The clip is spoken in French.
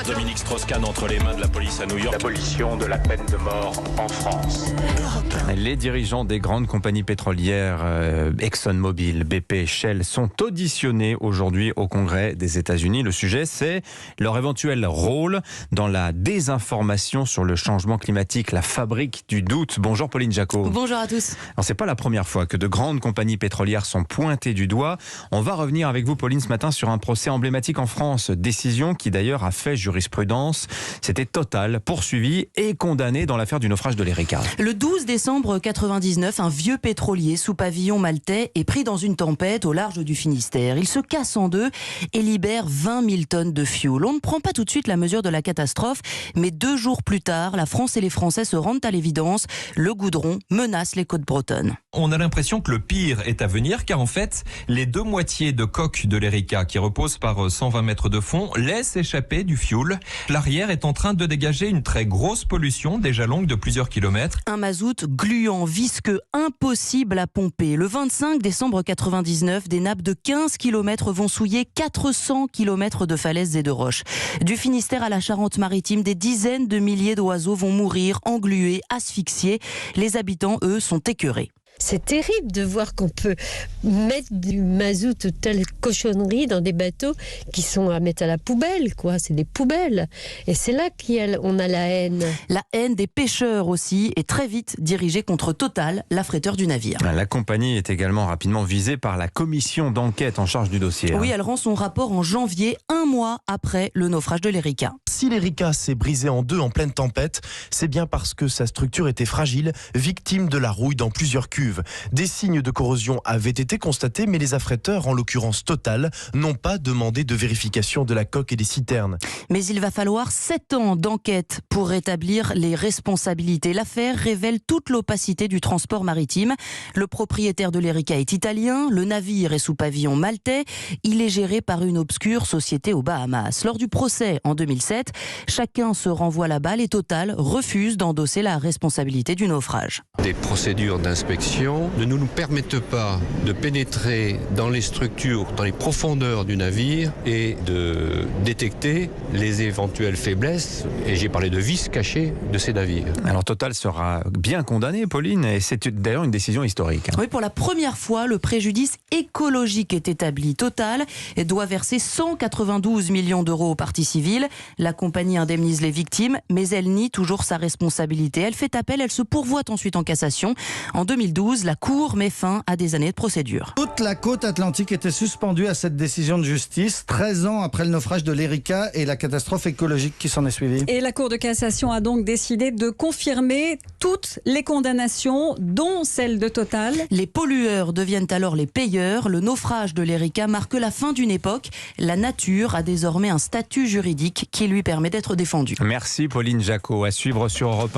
Dominique Strauss-Kahn entre les mains de la police à New York. L'abolition de la peine de mort en France. Les dirigeants des grandes compagnies pétrolières, ExxonMobil, BP, Shell, sont auditionnés aujourd'hui au Congrès des États-Unis. Le sujet, c'est leur éventuel rôle dans la désinformation sur le changement climatique, la fabrique du doute. Bonjour Pauline Jacot. Bonjour à tous. Alors, c'est pas la première fois que de grandes compagnies pétrolières sont pointées du doigt. On va revenir avec vous, Pauline, ce matin sur un procès emblématique en France. Décision qui d'ailleurs a fait jurisprudence. C'était Total, poursuivi et condamné dans l'affaire du naufrage de l'Erika. Le 12 décembre 1999, un vieux pétrolier sous pavillon maltais est pris dans une tempête au large du Finistère. Il se casse en deux et libère 20 000 tonnes de fioul. On ne prend pas tout de suite la mesure de la catastrophe, mais 2 jours plus tard, la France et les Français se rendent à l'évidence. Le goudron menace les côtes bretonnes. On a l'impression que le pire est à venir, car en fait, les 2 moitiés de coque de l'Erika, qui repose par 120 mètres de fond, laissent échapper du fioul. L'arrière est en train de dégager une très grosse pollution, déjà longue de plusieurs kilomètres. Un mazout gluant, visqueux, impossible à pomper. Le 25 décembre 1999, des nappes de 15 km vont souiller 400 km de falaises et de roches. Du Finistère à la Charente-Maritime, des dizaines de milliers d'oiseaux vont mourir, englués, asphyxiés. Les habitants, eux, sont écœurés. C'est terrible de voir qu'on peut mettre du mazout, telle cochonnerie dans des bateaux qui sont à mettre à la poubelle, quoi. C'est des poubelles. Et c'est là qu'on a la haine. La haine des pêcheurs aussi est très vite dirigée contre Total, l'affréteur du navire. La compagnie est également rapidement visée par la commission d'enquête en charge du dossier. Oui, elle rend son rapport en janvier, 1 mois après le naufrage de l'Erika. Si l'Erika s'est brisée en deux en pleine tempête, c'est bien parce que sa structure était fragile, victime de la rouille dans plusieurs cuves. Des signes de corrosion avaient été constatés, mais les affréteurs, en l'occurrence Total, n'ont pas demandé de vérification de la coque et des citernes. Mais il va falloir 7 ans d'enquête pour rétablir les responsabilités. L'affaire révèle toute l'opacité du transport maritime. Le propriétaire de l'Erika est italien, le navire est sous pavillon maltais. Il est géré par une obscure société aux Bahamas. Lors du procès en 2007, chacun se renvoie la balle et Total refuse d'endosser la responsabilité du naufrage. Des procédures d'inspection ne nous permettent pas de pénétrer dans les structures, dans les profondeurs du navire et de détecter les éventuelles faiblesses, et j'ai parlé de vices cachés de ces navires. Alors Total sera bien condamné, Pauline, et c'est d'ailleurs une décision historique. Oui, pour la première fois, le préjudice écologique est établi. Total doit verser 192 millions d'euros aux parties civiles. La compagnie indemnise les victimes, mais elle nie toujours sa responsabilité. Elle fait appel, elle se pourvoit ensuite en cassation. En 2012, la Cour met fin à des années de procédure. Toute la côte atlantique était suspendue à cette décision de justice, 13 ans après le naufrage de l'Erika et la catastrophe écologique qui s'en est suivie. Et la Cour de cassation a donc décidé de confirmer toutes les condamnations, dont celle de Total. Les pollueurs deviennent alors les payeurs. Le naufrage de l'Erika marque la fin d'une époque. La nature a désormais un statut juridique qui lui permet d'être défendue. Merci Pauline Jacot. À suivre sur Europe 1.